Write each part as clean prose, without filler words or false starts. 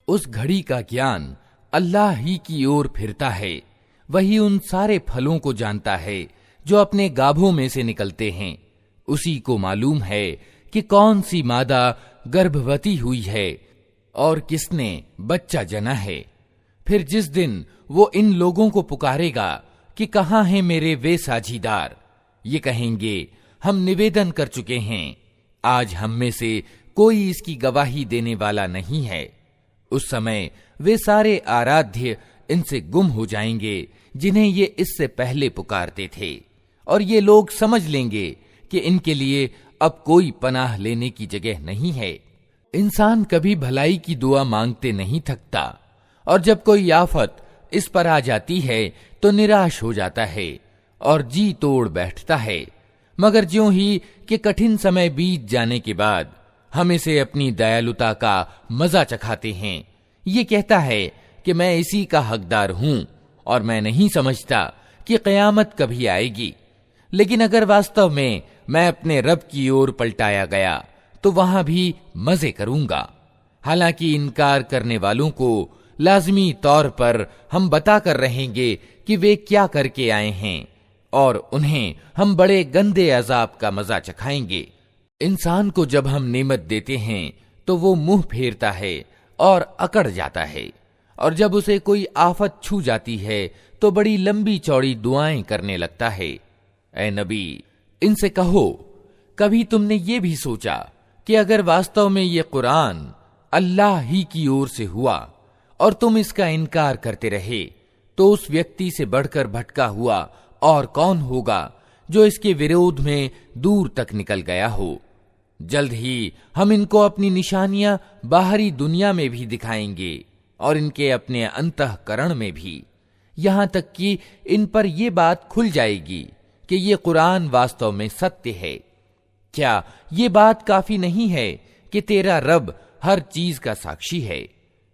उस घड़ी का ज्ञान अल्लाह ही की ओर फिरता है। वही उन सारे फलों को जानता है जो अपने गाभों में से निकलते हैं। उसी को मालूम है कि कौन सी मादा गर्भवती हुई है और किसने बच्चा जना है। फिर जिस दिन वो इन लोगों को पुकारेगा कि कहाँ हैं मेरे वे साझीदार, ये कहेंगे हम निवेदन कर चुके हैं, आज हम में से कोई इसकी गवाही देने वाला नहीं है। उस समय वे सारे आराध्य इनसे गुम हो जाएंगे जिन्हें ये इससे पहले पुकारते थे, और ये लोग समझ लेंगे कि इनके लिए अब कोई पनाह लेने की जगह नहीं है। इंसान कभी भलाई की दुआ मांगते नहीं थकता, और जब कोई आफत इस पर आ जाती है तो निराश हो जाता है और जी तोड़ बैठता है। मगर ज्यों ही कि कठिन समय बीत जाने के बाद हम इसे अपनी दयालुता का मजा चखाते हैं, ये कहता है कि मैं इसी का हकदार हूं और मैं नहीं समझता कि क़यामत कभी आएगी। लेकिन अगर वास्तव में मैं अपने रब की ओर पलटाया गया तो वहां भी मजे करूंगा। हालांकि इनकार करने वालों को लाजमी तौर पर हम बताकर रहेंगे कि वे क्या करके आए हैं, और उन्हें हम बड़े गंदे अजाब का मजा चखाएंगे। इंसान को जब हम नेमत देते हैं तो वो मुंह फेरता है और अकड़ जाता है, और जब उसे कोई आफत छू जाती है तो बड़ी लंबी चौड़ी दुआएं करने लगता है। ऐ नबी, इनसे कहो, कभी तुमने ये भी सोचा कि अगर वास्तव में ये कुरान अल्लाह ही की ओर से हुआ और तुम इसका इनकार करते रहे, तो उस व्यक्ति से बढ़कर भटका हुआ और कौन होगा जो इसके विरोध में दूर तक निकल गया हो। जल्द ही हम इनको अपनी निशानियां बाहरी दुनिया में भी दिखाएंगे और इनके अपने अंतःकरण में भी, यहां तक कि इन पर यह बात खुल जाएगी कि ये कुरान वास्तव में सत्य है। क्या ये बात काफी नहीं है कि तेरा रब हर चीज का साक्षी है?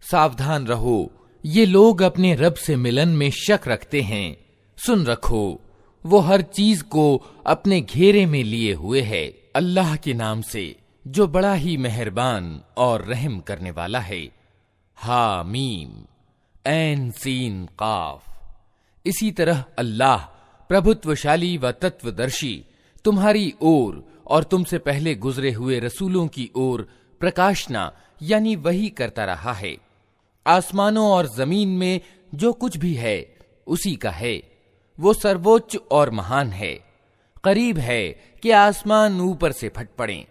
सावधान रहो, ये लोग अपने रब से मिलन में शक रखते हैं। सुन रखो, वो हर चीज को अपने घेरे में लिए हुए है। अल्लाह के नाम से जो बड़ा ही मेहरबान और रहम करने वाला है। हा मीम ऐन सीन काफ। इसी तरह अल्लाह प्रभुत्वशाली व तत्वदर्शी तुम्हारी ओर और तुमसे पहले गुजरे हुए रसूलों की ओर प्रकाशना यानी वही करता रहा है। आसमानों और जमीन में जो कुछ भी है उसी का है। वो सर्वोच्च और महान है। करीब है कि आसमान ऊपर से फट पड़ें।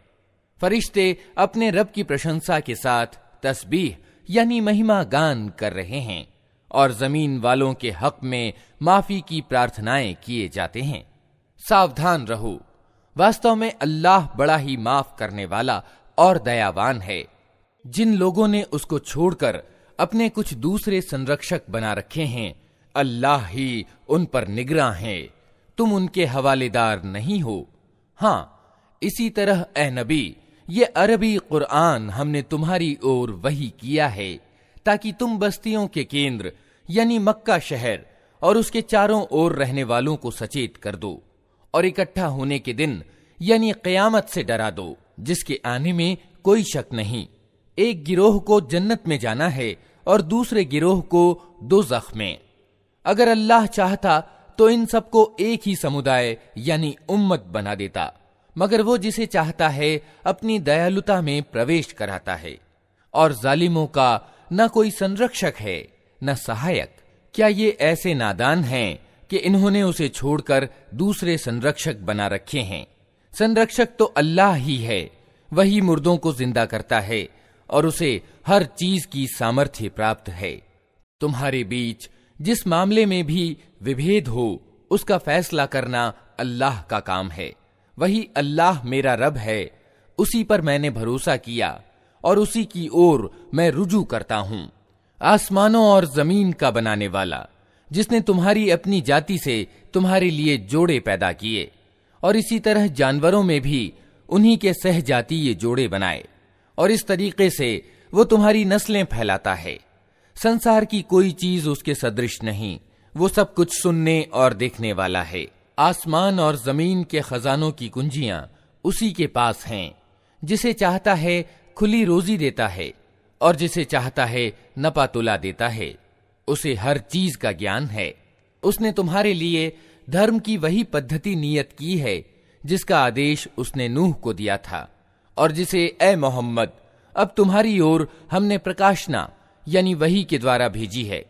फरिश्ते अपने रब की प्रशंसा के साथ तस्बीह यानी महिमा गान कर रहे हैं, और जमीन वालों के हक में माफी की प्रार्थनाएं किए जाते हैं। सावधान रहो, वास्तव में अल्लाह बड़ा ही माफ करने वाला और दयावान है। जिन लोगों ने उसको छोड़कर अपने कुछ दूसरे संरक्षक बना रखे हैं, अल्लाह ही उन पर निगरां है, तुम उनके हवालेदार नहीं हो। हां, इसी तरह ए नबी, ये अरबी कुरान हमने तुम्हारी ओर वही किया है ताकि तुम बस्तियों के केंद्र यानी मक्का शहर और उसके चारों ओर रहने वालों को सचेत कर दो, और इकट्ठा होने के दिन यानी क़यामत से डरा दो, जिसके आने में कोई शक नहीं। एक गिरोह को जन्नत में जाना है और दूसरे गिरोह को दोज़ख में। अगर अल्लाह चाहता तो इन सबको एक ही समुदाय यानी उम्मत बना देता, मगर वो जिसे चाहता है अपनी दयालुता में प्रवेश कराता है, और जालिमों का न कोई संरक्षक है न सहायक। क्या ये ऐसे नादान हैं कि इन्होंने उसे छोड़कर दूसरे संरक्षक बना रखे हैं? संरक्षक तो अल्लाह ही है, वही मुर्दों को जिंदा करता है और उसे हर चीज की सामर्थ्य प्राप्त है। तुम्हारे बीच जिस मामले में भी विभेद हो उसका फैसला करना अल्लाह का काम है। वही अल्लाह मेरा रब है, उसी पर मैंने भरोसा किया और उसी की ओर मैं रुजू करता हूं। आसमानों और जमीन का बनाने वाला, जिसने तुम्हारी अपनी जाति से तुम्हारे लिए जोड़े पैदा किए, और इसी तरह जानवरों में भी उन्हीं के सहजातीय जोड़े बनाए, और इस तरीके से वो तुम्हारी नस्लें फैलाता है। संसार की कोई चीज उसके सदृश नहीं, वो सब कुछ सुनने और देखने वाला है। आसमान और जमीन के खजानों की कुंजियां उसी के पास हैं, जिसे चाहता है खुली रोजी देता है और जिसे चाहता है नपा तुला देता है। उसे हर चीज का ज्ञान है। उसने तुम्हारे लिए धर्म की वही पद्धति नियत की है जिसका आदेश उसने नूह को दिया था, और जिसे ए मोहम्मद अब तुम्हारी ओर हमने प्रकाशना यानी वही के द्वारा भेजी है,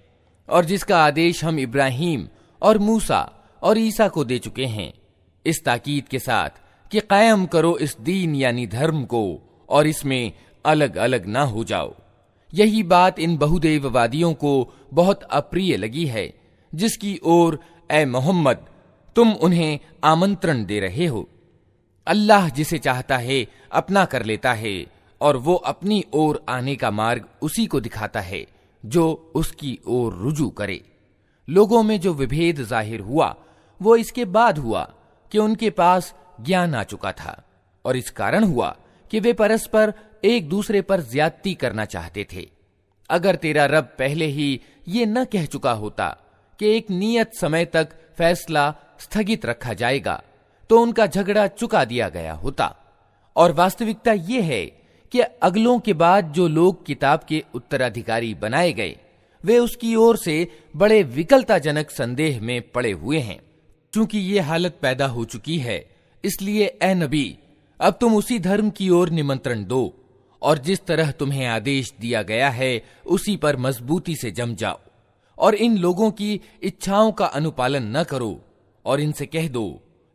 और जिसका आदेश हम इब्राहिम और मूसा और ईसा को दे चुके हैं, इस ताकीद के साथ कि कायम करो इस दीन यानी धर्म को और इसमें अलग अलग ना हो जाओ। यही बात इन बहुदेववादियों को बहुत अप्रिय लगी है, जिसकी ओर ए मोहम्मद तुम उन्हें आमंत्रण दे रहे हो। अल्लाह जिसे चाहता है अपना कर लेता है, और वो अपनी ओर आने का मार्ग उसी को दिखाता है जो उसकी ओर रुजू करे। लोगों में जो विभेद जाहिर हुआ वो इसके बाद हुआ कि उनके पास ज्ञान आ चुका था, और इस कारण हुआ कि वे परस्पर एक दूसरे पर ज्यादती करना चाहते थे। अगर तेरा रब पहले ही ये न कह चुका होता कि एक नियत समय तक फैसला स्थगित रखा जाएगा, तो उनका झगड़ा चुका दिया गया होता। और वास्तविकता ये है कि अगलों के बाद जो लोग किताब के उत्तराधिकारी बनाए गए, वे उसकी ओर से बड़े विकलताजनक संदेह में पड़े हुए हैं। चूंकि ये हालत पैदा हो चुकी है, इसलिए ए नबी अब तुम उसी धर्म की ओर निमंत्रण दो, और जिस तरह तुम्हें आदेश दिया गया है उसी पर मजबूती से जम जाओ, और इन लोगों की इच्छाओं का अनुपालन न करो, और इनसे कह दो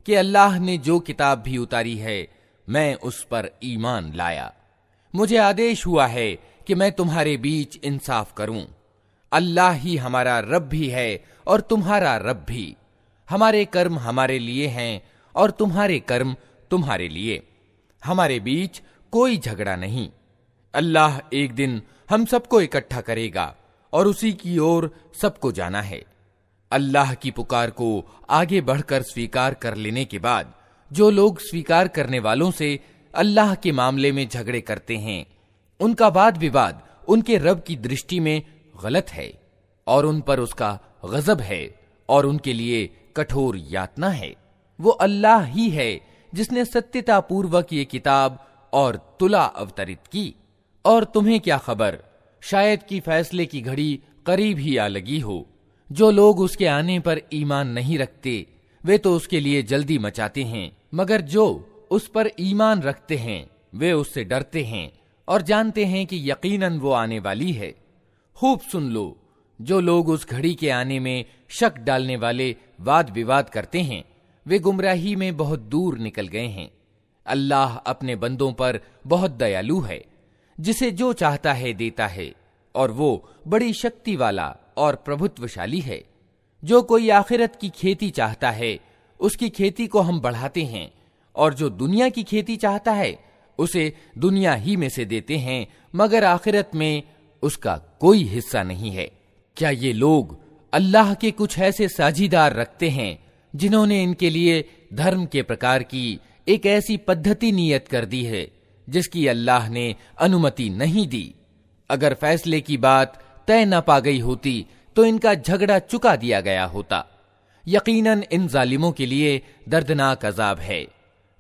कि अल्लाह ने जो किताब भी उतारी है मैं उस पर ईमान लाया। मुझे आदेश हुआ है कि मैं तुम्हारे बीच इंसाफ करूं। अल्लाह ही हमारा रब भी है और तुम्हारा रब भी। हमारे कर्म हमारे लिए हैं और तुम्हारे कर्म तुम्हारे लिए। हमारे बीच कोई झगड़ा नहीं। अल्लाह एक दिन हम सबको इकट्ठा करेगा और उसी की ओर सबको जाना है। अल्लाह की पुकार को आगे बढ़कर स्वीकार कर लेने के बाद जो लोग स्वीकार करने वालों से अल्लाह के मामले में झगड़े करते हैं, उनका वाद विवाद उनके रब की दृष्टि में गलत है, और उन पर उसका गजब है, और उनके लिए कठोर यातना है। वो अल्लाह ही है जिसने सत्यतापूर्वक ये किताब और तुला अवतरित की। और तुम्हें क्या खबर, शायद कि फैसले की घड़ी करीब ही आ लगी हो। जो लोग उसके आने पर ईमान नहीं रखते वे तो उसके लिए जल्दी मचाते हैं, मगर जो उस पर ईमान रखते हैं वे उससे डरते हैं और जानते हैं कि यकीनन वो आने वाली है। खूब सुन लो, जो लोग उस घड़ी के आने में शक डालने वाले वाद विवाद करते हैं वे गुमराही में बहुत दूर निकल गए हैं। अल्लाह अपने बंदों पर बहुत दयालु है, जिसे जो चाहता है देता है, और वो बड़ी शक्ति वाला और प्रभुत्वशाली है। जो कोई आखिरत की खेती चाहता है उसकी खेती को हम बढ़ाते हैं, और जो दुनिया की खेती चाहता है उसे दुनिया ही में से देते हैं, मगर आखिरत में उसका कोई हिस्सा नहीं है। क्या ये लोग अल्लाह के कुछ ऐसे साझीदार रखते हैं जिन्होंने इनके लिए धर्म के प्रकार की एक ऐसी पद्धति नियत कर दी है जिसकी अल्लाह ने अनुमति नहीं दी? अगर फैसले की बात तय न पा गई होती तो इनका झगड़ा चुका दिया गया होता। यकीनन इन जालिमों के लिए दर्दनाक अजाब है।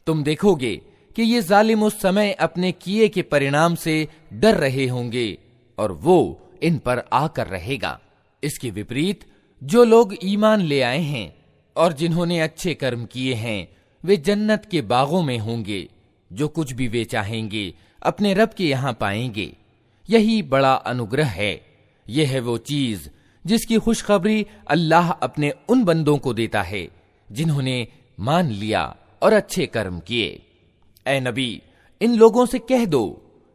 तुम देखोगे कि ये जालिम उस समय अपने किए के परिणाम से डर रहे होंगे और वो इन पर आकर रहेगा। इसके विपरीत जो लोग ईमान ले आए हैं और जिन्होंने अच्छे कर्म किए हैं वे जन्नत के बागों में होंगे। जो कुछ भी वे चाहेंगे अपने रब के यहां पाएंगे। यही बड़ा अनुग्रह है। यह है वो चीज जिसकी खुशखबरी अल्लाह अपने उन बंदों को देता है जिन्होंने मान लिया और अच्छे कर्म किए। ऐ नबी, इन लोगों से कह दो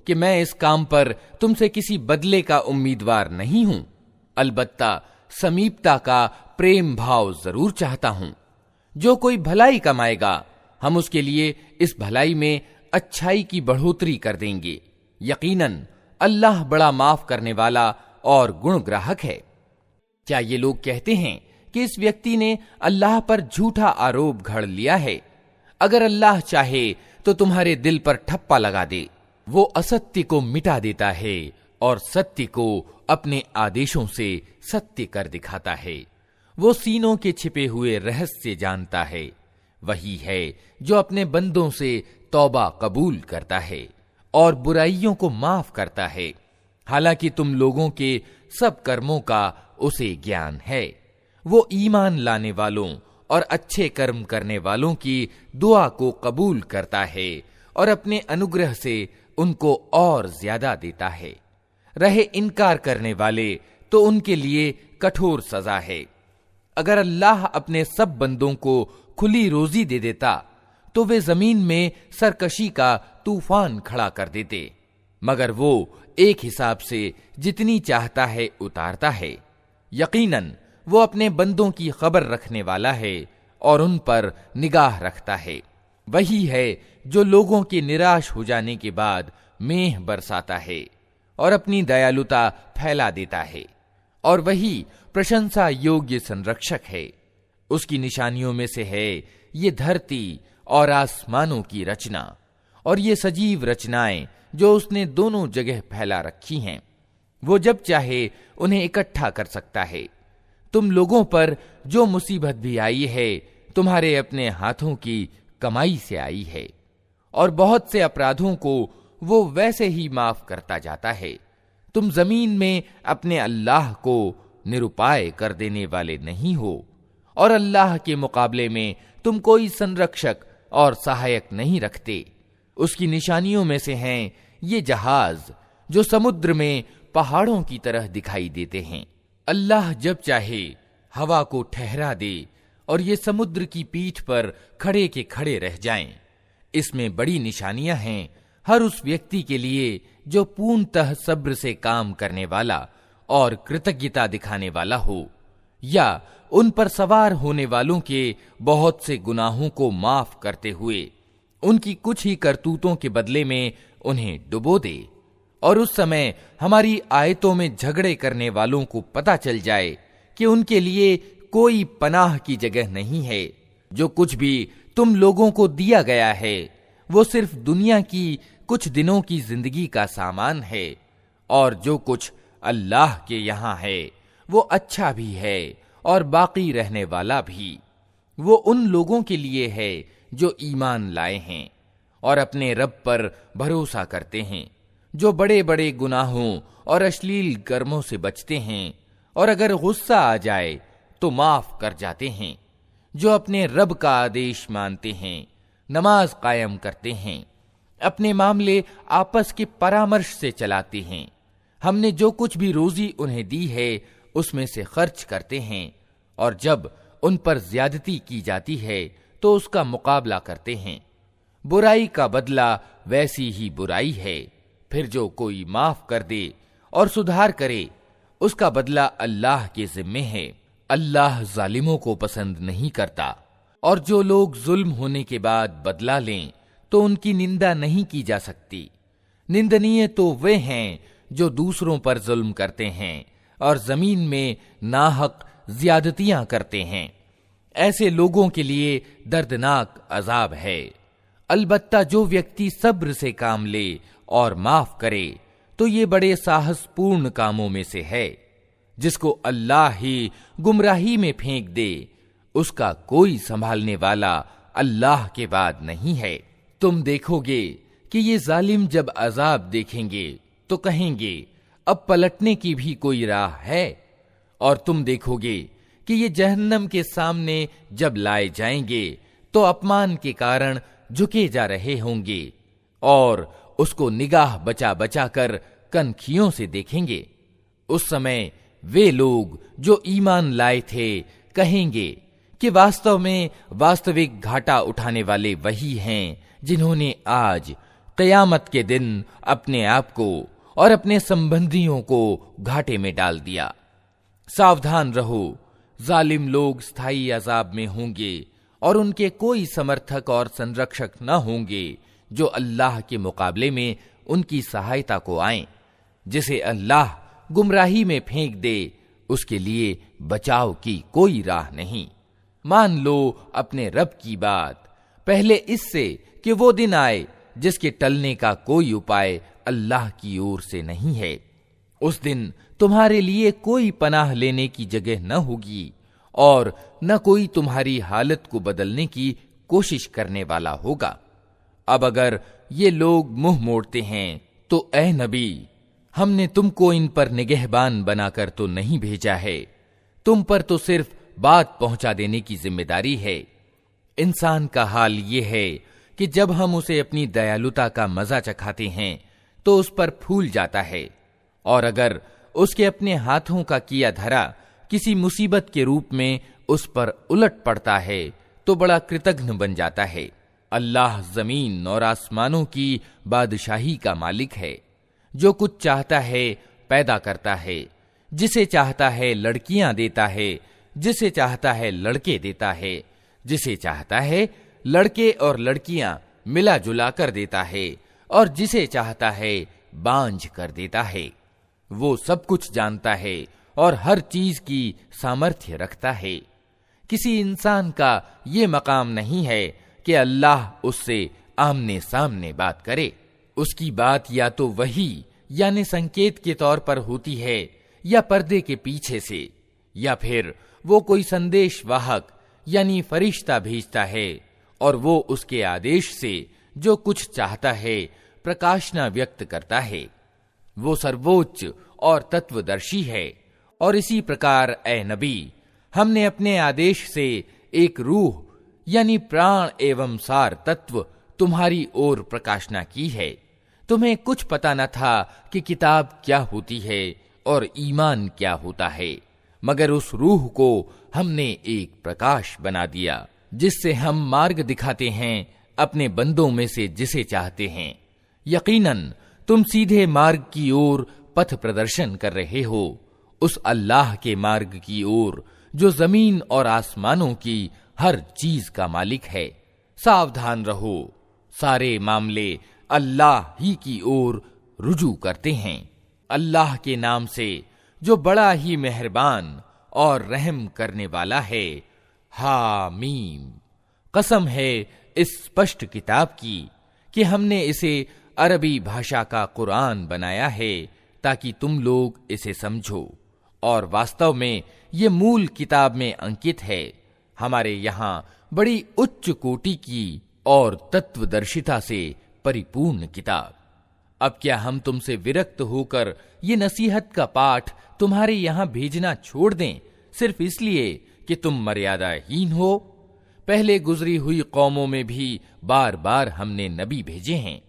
कि मैं इस काम पर तुमसे किसी बदले का उम्मीदवार नहीं हूं, अलबत्ता समीपता का प्रेम भाव जरूर चाहता हूं। जो कोई भलाई कमाएगा हम उसके लिए इस भलाई में अच्छाई की बढ़ोतरी कर देंगे। यकीनन अल्लाह बड़ा माफ करने वाला और गुणग्राहक है। क्या ये लोग कहते हैं कि इस व्यक्ति ने अल्लाह पर झूठा आरोप घड़ लिया है? अगर अल्लाह चाहे तो तुम्हारे दिल पर ठप्पा लगा दे। वो असत्य को मिटा देता है और सत्य को अपने आदेशों से सत्य कर दिखाता है। वो सीनों के छिपे हुए रहस्य जानता है। वही है जो अपने बंदों से तौबा कबूल करता है और बुराइयों को माफ करता है। हालांकि तुम लोगों के सब कर्मों का उसे ज्ञान है। वो ईमान लाने वालों और अच्छे कर्म करने वालों की दुआ को कबूल करता है और अपने अनुग्रह से उनको और ज्यादा देता है। रहे इनकार करने वाले तो उनके लिए कठोर सजा है। अगर अल्लाह अपने सब बंदों को खुली रोजी दे देता तो वे जमीन में सरकशी का तूफान खड़ा कर देते, मगर वो एक हिसाब से जितनी चाहता है उतारता है। यकीनन वो अपने बंदों की खबर रखने वाला है और उन पर निगाह रखता है। वही है जो लोगों के निराश हो जाने के बाद मेह बरसाता है और अपनी दयालुता फैला देता है, और वही प्रशंसा योग्य संरक्षक है। उसकी निशानियों में से है ये धरती और आसमानों की रचना और ये सजीव रचनाएं जो उसने दोनों जगह फैला रखी हैं। वो जब चाहे उन्हें इकट्ठा कर सकता है। तुम लोगों पर जो मुसीबत भी आई है तुम्हारे अपने हाथों की कमाई से आई है, और बहुत से अपराधों को वो वैसे ही माफ करता जाता है। तुम जमीन में अपने अल्लाह को निरुपाय कर देने वाले नहीं हो, और अल्लाह के मुकाबले में तुम कोई संरक्षक और सहायक नहीं रखते। उसकी निशानियों में से हैं ये जहाज जो समुद्र में पहाड़ों की तरह दिखाई देते हैं। अल्लाह जब चाहे हवा को ठहरा दे और ये समुद्र की पीठ पर खड़े के खड़े रह जाएं। इसमें बड़ी निशानियां हैं हर उस व्यक्ति के लिए जो पूर्णतः सब्र से काम करने वाला और कृतज्ञता दिखाने वाला हो, या उन पर सवार होने वालों के बहुत से गुनाहों को माफ करते हुए उनकी कुछ ही करतूतों के बदले में उन्हें डुबो दे। और उस समय हमारी आयतों में झगड़े करने वालों को पता चल जाए कि उनके लिए कोई पनाह की जगह नहीं है। जो कुछ भी तुम लोगों को दिया गया है वो सिर्फ दुनिया की कुछ दिनों की जिंदगी का सामान है, और जो कुछ अल्लाह के यहाँ है वो अच्छा भी है और बाकी रहने वाला भी। वो उन लोगों के लिए है जो ईमान लाए हैं और अपने रब पर भरोसा करते हैं, जो बड़े बड़े गुनाहों और अश्लील कर्मों से बचते हैं, और अगर गुस्सा आ जाए तो माफ कर जाते हैं, जो अपने रब का आदेश मानते हैं, नमाज कायम करते हैं, अपने मामले आपस के परामर्श से चलाते हैं। हमने जो कुछ भी रोजी उन्हें दी है उसमें से खर्च करते हैं, और जब उन पर ज्यादती की जाती है तो उसका मुकाबला करते हैं। बुराई का बदला वैसी ही बुराई है, फिर जो कोई माफ कर दे और सुधार करे उसका बदला अल्लाह के जिम्मे है। अल्लाह जालिमों को पसंद नहीं करता, और जो लोग जुल्म होने के बाद बदला लें तो उनकी निंदा नहीं की जा सकती। निंदनीय तो वे हैं जो दूसरों पर जुल्म करते हैं और जमीन में नाहक ज्यादतियां करते हैं। ऐसे लोगों के लिए दर्दनाक अजाब है। अलबत्ता जो व्यक्ति सब्र से काम ले और माफ करे तो ये बड़े साहसपूर्ण कामों में से है। जिसको अल्लाह ही गुमराही में फेंक दे उसका कोई संभालने वाला अल्लाह के बाद नहीं है। तुम देखोगे कि ये जालिम जब अजाब देखेंगे तो कहेंगे अब पलटने की भी कोई राह है, और तुम देखोगे कि ये जहन्नम के सामने जब लाए जाएंगे तो अपमान के कारण झुके जा रहे होंगे और उसको निगाह बचा बचा कर कनखियों से देखेंगे। उस समय वे लोग जो ईमान लाए थे कहेंगे कि वास्तव में वास्तविक घाटा उठाने वाले वही हैं जिन्होंने आज क़यामत के दिन अपने आप को और अपने संबंधियों को घाटे में डाल दिया। सावधान रहो, जालिम लोग स्थायी अजाब में होंगे और उनके कोई समर्थक और संरक्षक न होंगे जो अल्लाह के मुकाबले में उनकी सहायता को आए। जिसे अल्लाह गुमराही में फेंक दे उसके लिए बचाव की कोई राह नहीं। मान लो अपने रब की बात पहले इससे कि वो दिन आए जिसके टलने का कोई उपाय अल्लाह की ओर से नहीं है। उस दिन तुम्हारे लिए कोई पनाह लेने की जगह न होगी और न कोई तुम्हारी हालत को बदलने की कोशिश करने वाला होगा। अब अगर ये लोग मुंह मोड़ते हैं तो ए नबी, हमने तुमको इन पर निगहबान बनाकर तो नहीं भेजा है, तुम पर तो सिर्फ बात पहुंचा देने की जिम्मेदारी है। इंसान का हाल ये है कि जब हम उसे अपनी दयालुता का मजा चखाते हैं तो उस पर फूल जाता है, और अगर उसके अपने हाथों का किया धरा किसी मुसीबत के रूप में उस पर उलट पड़ता है तो बड़ा कृतघ्न बन जाता है। अल्लाह जमीन और आसमानों की बादशाही का मालिक है। जो कुछ चाहता है पैदा करता है, जिसे चाहता है लड़कियां देता है, जिसे चाहता है लड़के देता है, जिसे चाहता है लड़के और लड़कियां मिला जुला कर देता है, और जिसे चाहता है बांझ कर देता है। वो सब कुछ जानता है और हर चीज की सामर्थ्य रखता है। किसी इंसान का ये मकाम नहीं है कि अल्लाह उससे आमने सामने बात करे। उसकी बात या तो वही यानी संकेत के तौर पर होती है या पर्दे के पीछे से, या फिर वो कोई संदेश वाहक यानी फरिश्ता भेजता है और वो उसके आदेश से जो कुछ चाहता है प्रकाशना व्यक्त करता है। वो सर्वोच्च और तत्वदर्शी है। और इसी प्रकार ए नबी, हमने अपने आदेश से एक रूह यानी प्राण एवं सार तत्व तुम्हारी ओर प्रकाशना की है। तुम्हें कुछ पता न था कि किताब क्या होती है और ईमान क्या होता है, मगर उस रूह को हमने एक प्रकाश बना दिया जिससे हम मार्ग दिखाते हैं अपने बंदों में से जिसे चाहते हैं। यकीनन तुम सीधे मार्ग की ओर पथ प्रदर्शन कर रहे हो, उस अल्लाह के मार्ग की ओर जो जमीन और आसमानों की हर चीज का मालिक है। सावधान रहो, सारे मामले अल्लाह ही की ओर रुजू करते हैं। अल्लाह के नाम से जो बड़ा ही मेहरबान और रहम करने वाला है। हामीम। कसम है इस स्पष्ट किताब की कि हमने इसे अरबी भाषा का कुरान बनाया है ताकि तुम लोग इसे समझो, और वास्तव में ये मूल किताब में अंकित है। हमारे यहाँ बड़ी उच्च कोटि की और तत्वदर्शिता से परिपूर्ण किताब। अब क्या हम तुमसे विरक्त होकर ये नसीहत का पाठ तुम्हारे यहाँ भेजना छोड़ दें सिर्फ इसलिए कि तुम मर्यादाहीन हो? पहले गुजरी हुई कौमों में भी बार बार हमने नबी भेजे हैं।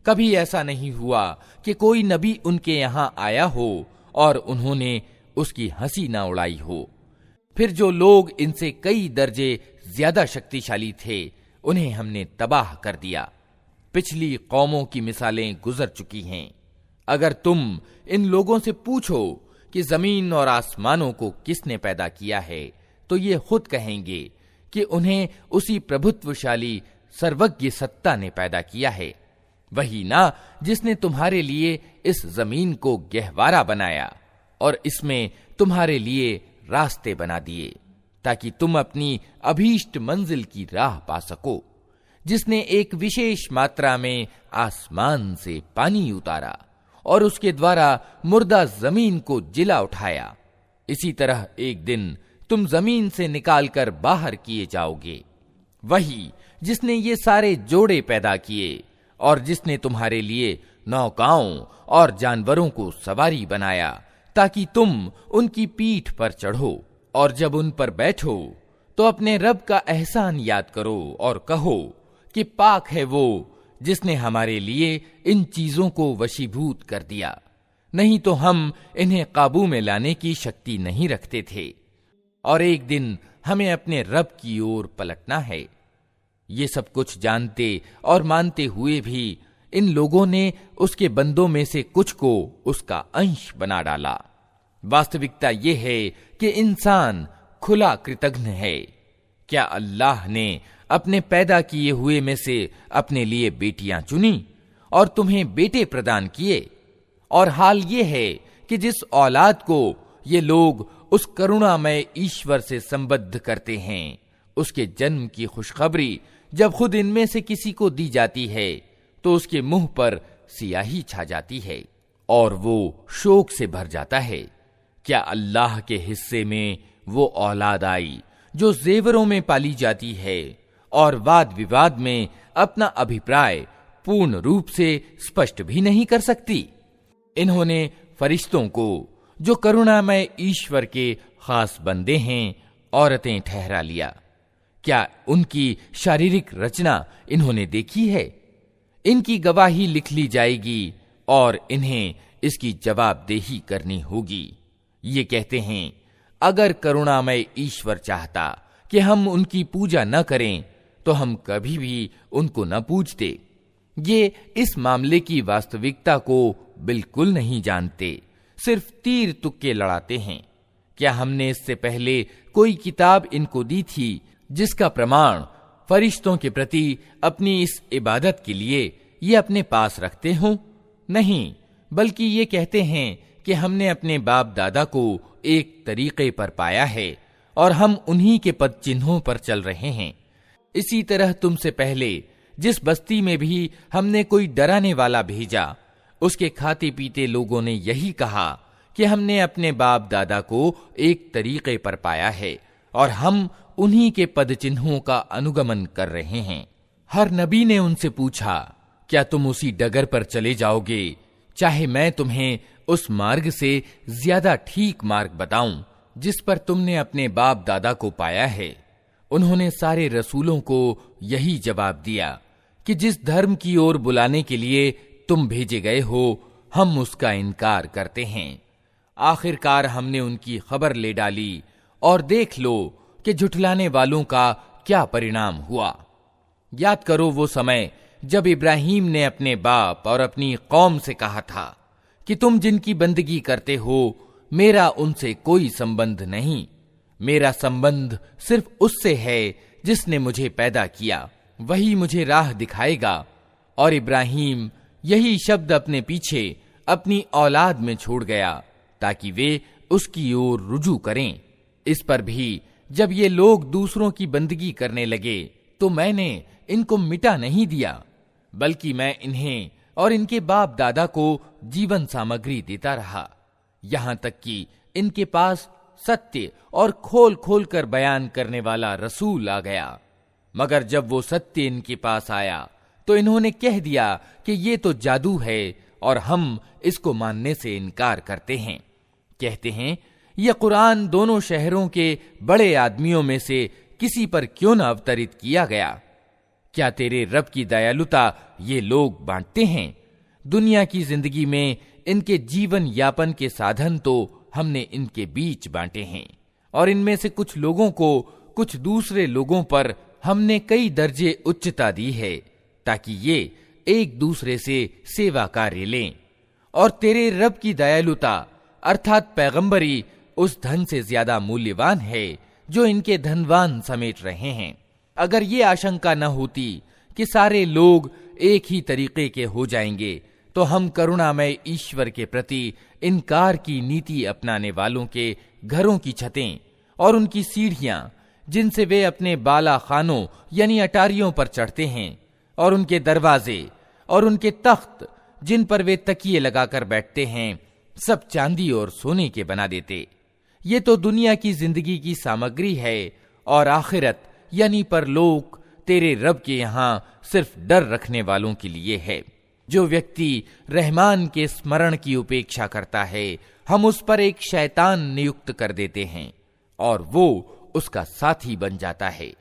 कभी ऐसा नहीं हुआ कि कोई नबी उनके यहाँ आया हो और उन्होंने उसकी हंसी ना उड़ाई हो। फिर जो लोग इनसे कई दर्जे ज्यादा शक्तिशाली थे उन्हें हमने तबाह कर दिया। पिछली कौमों की मिसालें गुजर चुकी हैं। अगर तुम इन लोगों से पूछो कि जमीन और आसमानों को किसने पैदा किया है, तो ये खुद कहेंगे कि उन्हें उसी प्रभुत्वशाली सर्वज्ञ सत्ता ने पैदा किया है। वही ना जिसने तुम्हारे लिए इस जमीन को गहवारा बनाया और इसमें तुम्हारे लिए रास्ते बना दिए ताकि तुम अपनी अभीष्ट मंजिल की राह पा सको। जिसने एक विशेष मात्रा में आसमान से पानी उतारा और उसके द्वारा मुर्दा जमीन को जिला उठाया। इसी तरह एक दिन तुम जमीन से निकालकर बाहर किए जाओगे। वही जिसने ये सारे जोड़े पैदा किए और जिसने तुम्हारे लिए नौकाओं और जानवरों को सवारी बनाया ताकि तुम उनकी पीठ पर चढ़ो, और जब उन पर बैठो तो अपने रब का एहसान याद करो और कहो कि पाक है वो जिसने हमारे लिए इन चीजों को वशीभूत कर दिया, नहीं तो हम इन्हें काबू में लाने की शक्ति नहीं रखते थे। और एक दिन हमें अपने रब की ओर पलटना है। ये सब कुछ जानते और मानते हुए भी इन लोगों ने उसके बंदों में से कुछ को उसका अंश बना डाला। वास्तविकता ये है कि इंसान खुला कृतघ्न है। क्या अल्लाह ने अपने पैदा किए हुए में से अपने लिए बेटियां चुनी और तुम्हें बेटे प्रदान किए? और हाल ये है कि जिस औलाद को ये लोग उस करुणामय ईश्वर से संबद्ध करते हैं, उसके जन्म की खुशखबरी जब खुद इनमें से किसी को दी जाती है तो उसके मुंह पर सियाही छा जाती है और वो शोक से भर जाता है। क्या अल्लाह के हिस्से में वो औलाद आई जो जेवरों में पाली जाती है और वाद विवाद में अपना अभिप्राय पूर्ण रूप से स्पष्ट भी नहीं कर सकती? इन्होंने फरिश्तों को, जो करुणामय ईश्वर के खास बंदे हैं, औरतें ठहरा लिया। क्या उनकी शारीरिक रचना इन्होंने देखी है? इनकी गवाही लिख ली जाएगी और इन्हें इसकी जवाबदेही करनी होगी। ये कहते हैं, अगर करुणामय ईश्वर चाहता कि हम उनकी पूजा न करें तो हम कभी भी उनको न पूजते। ये इस मामले की वास्तविकता को बिल्कुल नहीं जानते, सिर्फ तीर तुक्के लड़ाते हैं। क्या हमने इससे पहले कोई किताब इनको दी थी जिसका प्रमाण फरिश्तों के प्रति अपनी इस इबादत के लिए ये अपने पास रखते हों? नहीं, बल्कि ये कहते हैं कि हमने अपने बाप दादा को एक तरीके पर पाया है और हम उन्हीं के पद चिन्हों पर चल रहे हैं। इसी तरह तुमसे पहले जिस बस्ती में भी हमने कोई डराने वाला भेजा, उसके खाते पीते लोगों ने यही कहा कि हमने अपने बाप दादा को एक तरीके पर पाया है और हम उन्हीं के पद चिन्हों का अनुगमन कर रहे हैं। हर नबी ने उनसे पूछा, क्या तुम उसी डगर पर चले जाओगे, चाहे मैं तुम्हें उस मार्ग से ज्यादा ठीक मार्ग बताऊं जिस पर तुमने अपने बाप दादा को पाया है? उन्होंने सारे रसूलों को यही जवाब दिया कि जिस धर्म की ओर बुलाने के लिए तुम भेजे गए हो, हम उसका इनकार करते हैं। आखिरकार हमने उनकी खबर ले डाली और देख लो कि झुठलाने वालों का क्या परिणाम हुआ। याद करो वो समय जब इब्राहीम ने अपने बाप और अपनी कौम से कहा था कि तुम जिनकी बंदगी करते हो, मेरा उनसे कोई संबंध नहीं, मेरा संबंध सिर्फ उससे है जिसने मुझे पैदा किया, वही मुझे राह दिखाएगा। और इब्राहीम यही शब्द अपने पीछे अपनी औलाद में छोड़ गया ताकि वे उसकी ओर रुजू करें। इस पर भी जब ये लोग दूसरों की बंदगी करने लगे तो मैंने इनको मिटा नहीं दिया, बल्कि मैं इन्हें और इनके बाप दादा को जीवन सामग्री देता रहा, यहां तक कि इनके पास सत्य और खोल खोल कर बयान करने वाला रसूल आ गया। मगर जब वो सत्य इनके पास आया तो इन्होंने कह दिया कि ये तो जादू है और हम इसको मानने से इनकार करते हैं। कहते हैं, यह कुरान दोनों शहरों के बड़े आदमियों में से किसी पर क्यों न अवतरित किया गया? क्या तेरे रब की दयालुता ये लोग बांटते हैं? दुनिया की जिंदगी में इनके जीवन यापन के साधन तो हमने इनके बीच बांटे हैं और इनमें से कुछ लोगों को कुछ दूसरे लोगों पर हमने कई दर्जे उच्चता दी है ताकि ये एक दूसरे से सेवा कार्य लें। और तेरे रब की दयालुता अर्थात पैगंबरी उस धन से ज्यादा मूल्यवान है जो इनके धनवान समेट रहे हैं। अगर ये आशंका न होती कि सारे लोग एक ही तरीके के हो जाएंगे तो हम करुणामय ईश्वर के प्रति इनकार की नीति अपनाने वालों के घरों की छतें और उनकी सीढ़ियां, जिनसे वे अपने बाला खानों यानी अटारियों पर चढ़ते हैं, और उनके दरवाजे और उनके तख्त जिन पर वे तकिए लगाकर बैठते हैं, सब चांदी और सोने के बना देते। ये तो दुनिया की जिंदगी की सामग्री है और आखिरत यानी परलोक तेरे रब के यहां सिर्फ डर रखने वालों के लिए है। जो व्यक्ति रहमान के स्मरण की उपेक्षा करता है, हम उस पर एक शैतान नियुक्त कर देते हैं और वो उसका साथी बन जाता है।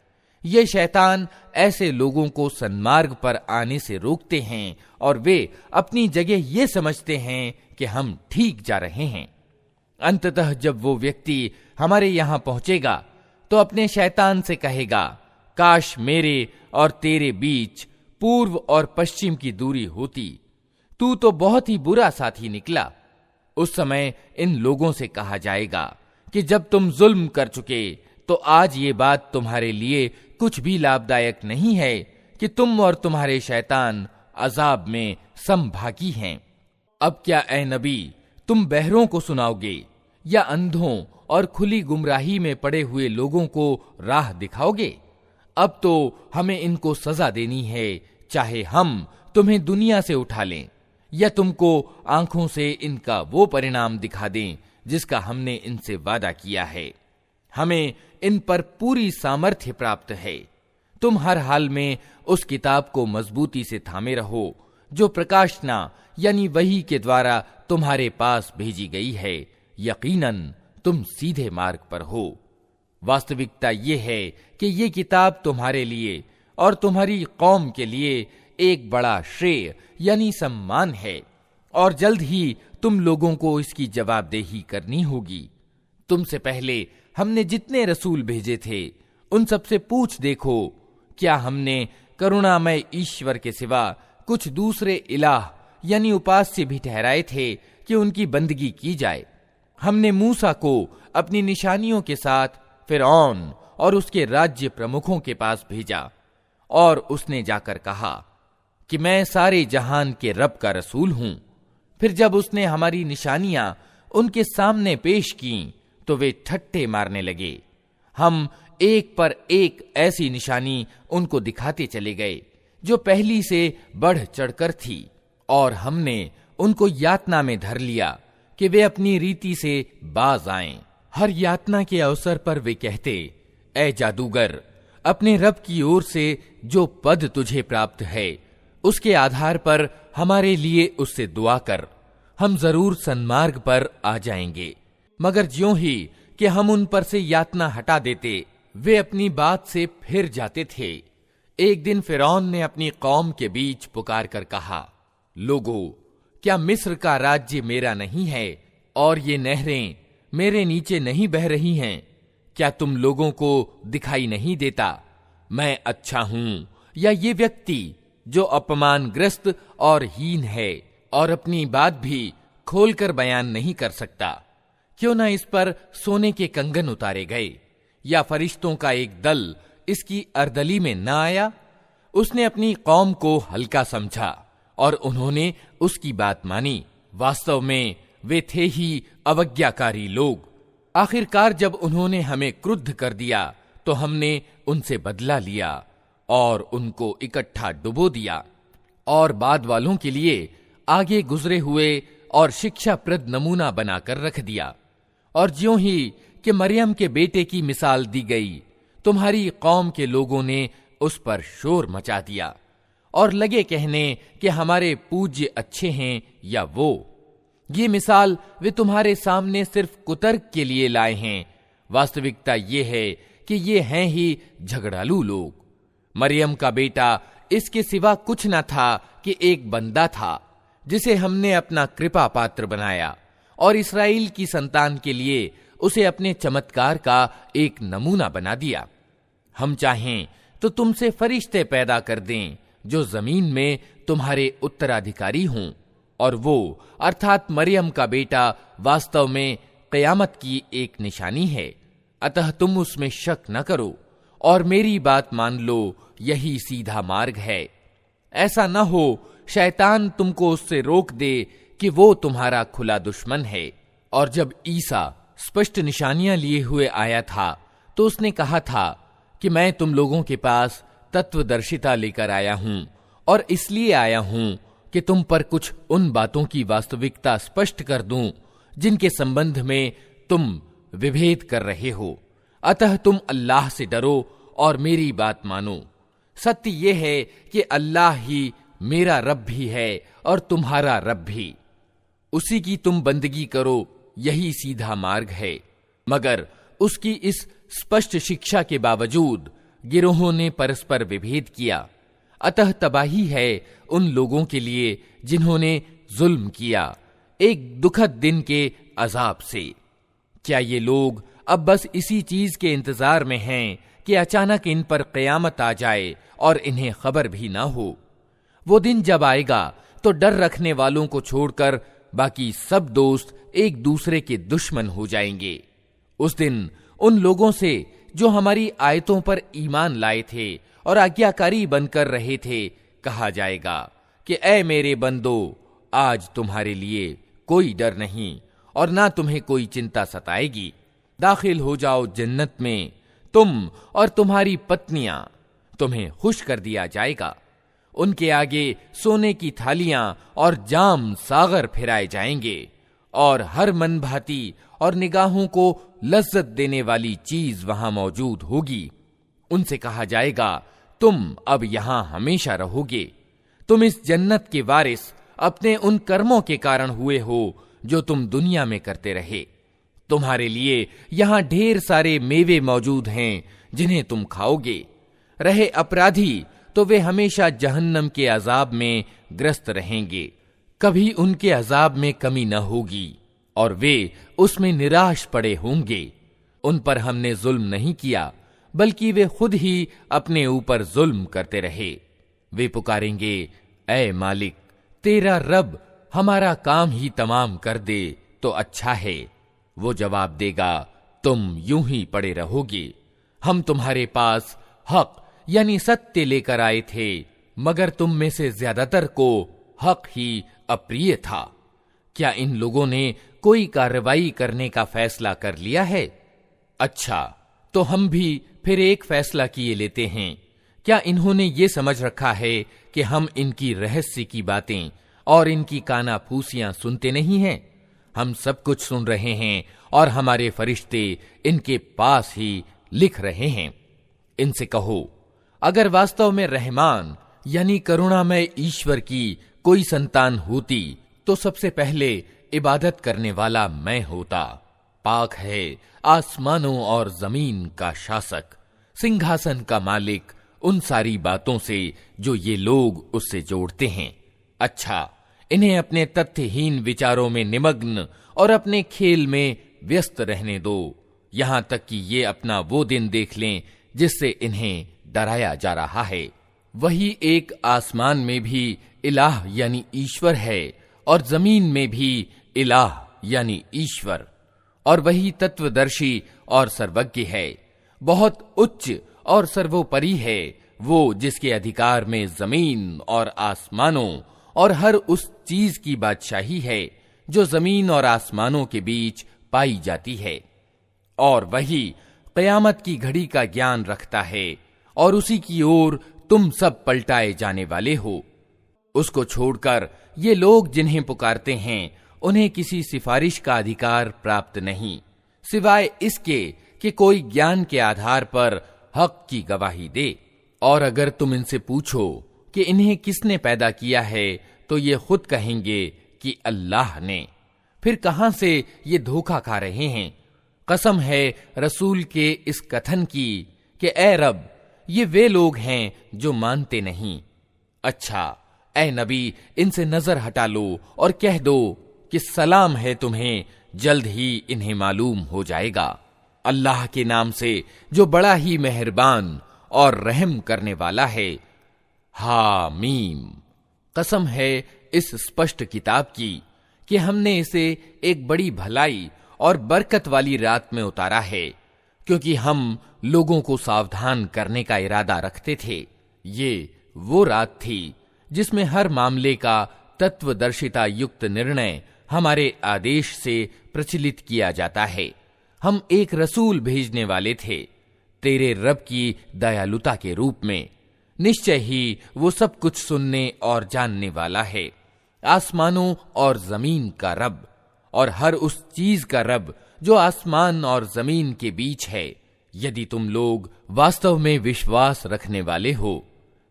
ये शैतान ऐसे लोगों को सन्मार्ग पर आने से रोकते हैं और वे अपनी जगह ये समझते हैं कि हम ठीक जा रहे हैं। अंततः जब वो व्यक्ति हमारे यहां पहुंचेगा तो अपने शैतान से कहेगा, काश मेरे और तेरे बीच पूर्व और पश्चिम की दूरी होती, तू तो बहुत ही बुरा साथी निकला। उस समय इन लोगों से कहा जाएगा कि जब तुम जुल्म कर चुके तो आज ये बात तुम्हारे लिए कुछ भी लाभदायक नहीं है कि तुम और तुम्हारे शैतान अजाब में समभागी हैं। अब क्या ऐ नबी, तुम बहरों को सुनाओगे या अंधों और खुली गुमराही में पड़े हुए लोगों को राह दिखाओगे? अब तो हमें इनको सजा देनी है, चाहे हम तुम्हें दुनिया से उठा लें या तुमको आंखों से इनका वो परिणाम दिखा दें जिसका हमने इनसे वादा किया है। हमें इन पर पूरी सामर्थ्य प्राप्त है। तुम हर हाल में उस किताब को मजबूती से थामे रहो जो प्रकाशना यानी वही के द्वारा तुम्हारे पास भेजी गई है, यकीनन तुम सीधे मार्ग पर हो। वास्तविकता ये है कि ये किताब तुम्हारे लिए और तुम्हारी कौम के लिए एक बड़ा श्रेय यानी सम्मान है, और जल्द ही तुम लोगों को इसकी जवाबदेही करनी होगी। तुमसे पहले हमने जितने रसूल भेजे थे उन सबसे पूछ देखो, क्या हमने करुणामय ईश्वर के सिवा कुछ दूसरे इलाह यानी उपास्य भी ठहराए थे कि उनकी बंदगी की जाए। हमने मूसा को अपनी निशानियों के साथ फिरौन और उसके राज्य प्रमुखों के पास भेजा, और उसने जाकर कहा कि मैं सारे जहान के रब का रसूल हूं। फिर जब उसने हमारी निशानियां उनके सामने पेश की तो वे ठट्ठे मारने लगे। हम एक पर एक ऐसी निशानी उनको दिखाते चले गए जो पहली से बढ़ चढ़कर थी, और हमने उनको यातना में धर लिया कि वे अपनी रीति से बाज आएं। हर यातना के अवसर पर वे कहते, ऐ जादूगर, अपने रब की ओर से जो पद तुझे प्राप्त है उसके आधार पर हमारे लिए उससे दुआ कर, हम जरूर सन्मार्ग पर आ जाएंगे। मगर ज्यों ही कि हम उन पर से यातना हटा देते, वे अपनी बात से फिर जाते थे। एक दिन फिरौन ने अपनी कौम के बीच पुकार कर कहा, लोगों, क्या मिस्र का राज्य मेरा नहीं है और ये नहरें मेरे नीचे नहीं बह रही हैं? क्या तुम लोगों को दिखाई नहीं देता मैं अच्छा हूं, या ये व्यक्ति जो अपमानग्रस्त और हीन है और अपनी बात भी खोलकर बयान नहीं कर सकता? क्यों ना इस पर सोने के कंगन उतारे गए, या फरिश्तों का एक दल इसकी अर्दली में न आया? उसने अपनी कौम को हल्का समझा और उन्होंने उसकी बात मानी। वास्तव में वे थे ही अवज्ञाकारी लोग। आखिरकार जब उन्होंने हमें क्रुद्ध कर दिया तो हमने उनसे बदला लिया और उनको इकट्ठा डुबो दिया, और बाद वालों के लिए आगे गुजरे हुए और शिक्षाप्रद नमूना बनाकर रख दिया। और ज्यों ही कि मरियम के बेटे की मिसाल दी गई, तुम्हारी कौम के लोगों ने उस पर शोर मचा दिया और लगे कहने कि हमारे पूज्य अच्छे हैं या वो। ये मिसाल वे तुम्हारे सामने सिर्फ कुतर्क के लिए लाए हैं। वास्तविकता ये है कि ये हैं ही झगड़ालू लोग। मरियम का बेटा इसके सिवा कुछ न था कि एक बंदा था जिसे हमने अपना कृपा पात्र बनाया, और इस्राएल की संतान के लिए उसे अपने चमत्कार का एक नमूना बना दिया। हम चाहें तो तुमसे फरिश्ते पैदा कर दें जो जमीन में तुम्हारे उत्तराधिकारी हों, और वो अर्थात मरियम का बेटा वास्तव में क़यामत की एक निशानी है। अतः तुम उसमें शक न करो और मेरी बात मान लो, यही सीधा मार्ग है। ऐसा न हो शैतान तुमको उससे रोक दे कि वो तुम्हारा खुला दुश्मन है। और जब ईसा स्पष्ट निशानियां लिए हुए आया था तो उसने कहा था कि मैं तुम लोगों के पास तत्वदर्शिता लेकर आया हूं, और इसलिए आया हूं कि तुम पर कुछ उन बातों की वास्तविकता स्पष्ट कर दूं जिनके संबंध में तुम विभेद कर रहे हो। अतः तुम अल्लाह से डरो और मेरी बात मानो। सत्य यह है कि अल्लाह ही मेरा रब भी है और तुम्हारा रब भी। उसी की तुम बंदगी करो, यही सीधा मार्ग है। मगर उसकी इस स्पष्ट शिक्षा के बावजूद गिरोहों ने परस्पर विभेद किया। अतः तबाही है उन लोगों के लिए जिन्होंने जुल्म किया, एक दुखद दिन के अजाब से। क्या ये लोग अब बस इसी चीज के इंतजार में हैं कि अचानक इन पर क़यामत आ जाए और इन्हें खबर भी ना हो? वो दिन जब आएगा तो डर रखने वालों को छोड़कर बाकी सब दोस्त एक दूसरे के दुश्मन हो जाएंगे। उस दिन उन लोगों से जो हमारी आयतों पर ईमान लाए थे और आज्ञाकारी बनकर रहे थे कहा जाएगा कि ऐ मेरे बंदो, आज तुम्हारे लिए कोई डर नहीं और ना तुम्हें कोई चिंता सताएगी। दाखिल हो जाओ जन्नत में, तुम और तुम्हारी पत्नियां, तुम्हें खुश कर दिया जाएगा। उनके आगे सोने की थालियां और जाम सागर फिराए जाएंगे, और हर मन भाती और निगाहों को लज्जत देने वाली चीज वहां मौजूद होगी। उनसे कहा जाएगा, तुम अब यहां हमेशा रहोगे। तुम इस जन्नत के वारिस अपने उन कर्मों के कारण हुए हो जो तुम दुनिया में करते रहे। तुम्हारे लिए यहाँ ढेर सारे मेवे मौजूद हैं जिन्हें तुम खाओगे। रहे अपराधी तो वे हमेशा जहन्नम के अजाब में ग्रस्त रहेंगे, कभी उनके अजाब में कमी न होगी और वे उसमें निराश पड़े होंगे। उन पर हमने जुल्म नहीं किया, बल्कि वे खुद ही अपने ऊपर जुल्म करते रहे। वे पुकारेंगे, ऐ मालिक, तेरा रब हमारा काम ही तमाम कर दे तो अच्छा है। वो जवाब देगा, तुम यूं ही पड़े रहोगे। हम तुम्हारे पास हक यानी सत्य लेकर आए थे, मगर तुम में से ज्यादातर को हक ही अप्रिय था। क्या इन लोगों ने कोई कार्रवाई करने का फैसला कर लिया है? अच्छा, तो हम भी फिर एक फैसला किए लेते हैं। क्या इन्होंने ये समझ रखा है कि हम इनकी रहस्य की बातें और इनकी कानाफूसियां सुनते नहीं हैं? हम सब कुछ सुन रहे हैं और हमारे फरिश्ते इनके पास ही लिख रहे हैं। इनसे कहो, अगर वास्तव में रहमान यानी करुणामय ईश्वर की कोई संतान होती तो सबसे पहले इबादत करने वाला मैं होता। पाक है आसमानों और जमीन का शासक, सिंहासन का मालिक, उन सारी बातों से जो ये लोग उससे जोड़ते हैं। अच्छा, इन्हें अपने तथ्यहीन विचारों में निमग्न और अपने खेल में व्यस्त रहने दो, यहां तक कि ये अपना वो दिन देख लें जिससे इन्हें डराया जा रहा है। वही एक आसमान में भी इलाह यानी ईश्वर है और जमीन में भी इलाह यानी ईश्वर, और वही तत्वदर्शी और सर्वज्ञ है। बहुत उच्च और सर्वोपरि है वो जिसके अधिकार में जमीन और आसमानों और हर उस चीज की बादशाही है जो जमीन और आसमानों के बीच पाई जाती है। और वही क़यामत की घड़ी का ज्ञान रखता है और उसी की ओर तुम सब पलटाए जाने वाले हो। उसको छोड़कर ये लोग जिन्हें पुकारते हैं उन्हें किसी सिफारिश का अधिकार प्राप्त नहीं, सिवाय इसके कि कोई ज्ञान के आधार पर हक की गवाही दे। और अगर तुम इनसे पूछो कि इन्हें किसने पैदा किया है तो ये खुद कहेंगे कि अल्लाह ने। फिर कहां से ये धोखा खा रहे हैं? कसम है रसूल के इस कथन की कि ए रब, ये वे लोग हैं जो मानते नहीं। अच्छा, ए नबी, इनसे नजर हटा लो और कह दो कि सलाम है तुम्हें, जल्द ही इन्हें मालूम हो जाएगा। अल्लाह के नाम से जो बड़ा ही मेहरबान और रहम करने वाला है। हामीम। कसम है इस स्पष्ट किताब की कि हमने इसे एक बड़ी भलाई और बरकत वाली रात में उतारा है, क्योंकि हम लोगों को सावधान करने का इरादा रखते थे। ये वो रात थी जिसमें हर मामले का तत्वदर्शिता युक्त निर्णय हमारे आदेश से प्रचलित किया जाता है। हम एक रसूल भेजने वाले थे तेरे रब की दयालुता के रूप में। निश्चय ही वो सब कुछ सुनने और जानने वाला है। आसमानों और जमीन का रब और हर उस चीज का रब जो आसमान और जमीन के बीच है। यदि तुम लोग वास्तव में विश्वास रखने वाले हो,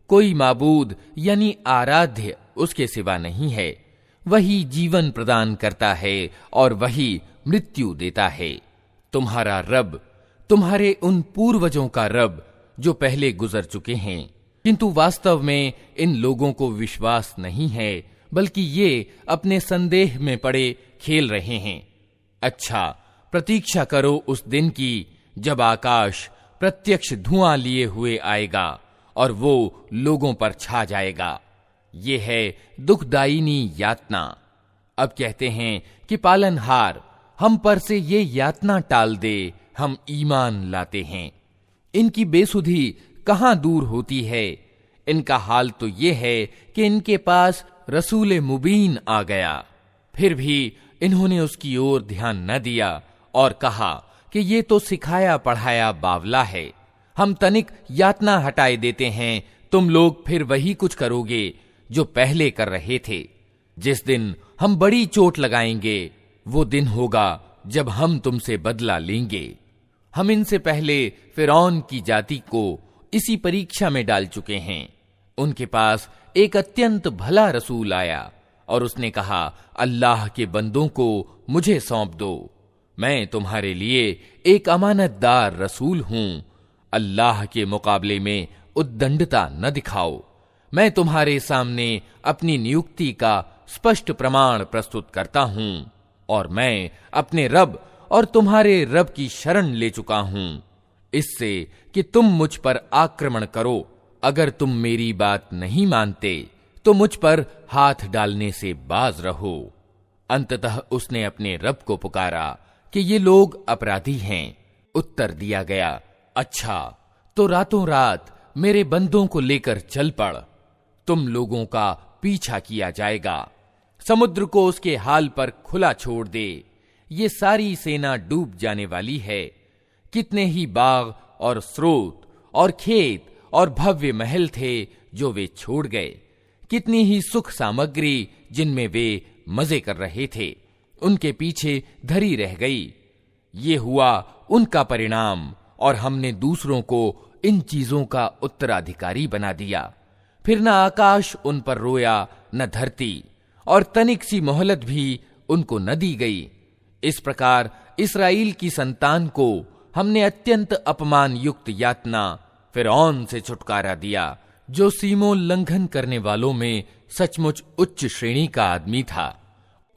कोई माबूद यानी आराध्य उसके सिवा नहीं है। वही जीवन प्रदान करता है और वही मृत्यु देता है। तुम्हारा रब तुम्हारे उन पूर्वजों का रब जो पहले गुजर चुके हैं, किंतु वास्तव में इन लोगों को विश्वास नहीं है, बल्कि ये अपने संदेह में पड़े खेल रहे हैं। अच्छा, प्रतीक्षा करो उस दिन की जब आकाश प्रत्यक्ष धुआं लिए हुए आएगा और वो लोगों पर छा जाएगा। ये है दुखदायिनी यातना। अब कहते हैं कि पालनहार हम पर से ये यातना टाल दे, हम ईमान लाते हैं। इनकी बेसुधी कहां दूर होती है। इनका हाल तो ये है कि इनके पास रसूल मुबीन आ गया, फिर भी इन्होंने उसकी ओर ध्यान न दिया और कहा कि ये तो सिखाया पढ़ाया बावला है। हम तनिक यातना हटाए देते हैं, तुम लोग फिर वही कुछ करोगे जो पहले कर रहे थे। जिस दिन हम बड़ी चोट लगाएंगे वो दिन होगा जब हम तुमसे बदला लेंगे। हम इनसे पहले फिरौन की जाति को इसी परीक्षा में डाल चुके हैं। उनके पास एक अत्यंत भला रसूल आया और उसने कहा, अल्लाह के बंदों को मुझे सौंप दो, मैं तुम्हारे लिए एक अमानतदार रसूल हूं। अल्लाह के मुकाबले में उद्दंडता न दिखाओ। मैं तुम्हारे सामने अपनी नियुक्ति का स्पष्ट प्रमाण प्रस्तुत करता हूं और मैं अपने रब और तुम्हारे रब की शरण ले चुका हूं इससे कि तुम मुझ पर आक्रमण करो। अगर तुम मेरी बात नहीं मानते तो मुझ पर हाथ डालने से बाज रहो। अंततः उसने अपने रब को पुकारा कि ये लोग अपराधी हैं। उत्तर दिया गया, अच्छा तो रातों रात मेरे बंदों को लेकर चल पड़, तुम लोगों का पीछा किया जाएगा। समुद्र को उसके हाल पर खुला छोड़ दे, ये सारी सेना डूब जाने वाली है। कितने ही बाग और स्रोत और खेत और भव्य महल थे जो वे छोड़ गए, कितनी ही सुख सामग्री जिनमें वे मजे कर रहे थे उनके पीछे धरी रह गई। ये हुआ उनका परिणाम और हमने दूसरों को इन चीजों का उत्तराधिकारी बना दिया। फिर न आकाश उन पर रोया न धरती, और तनिक सी मोहलत भी उनको न दी गई। इस प्रकार इस्राएल की संतान को हमने अत्यंत अपमान युक्त यातना फिरौन से छुटकारा दिया, जो सीमोल्लंघन करने वालों में सचमुच उच्च श्रेणी का आदमी था।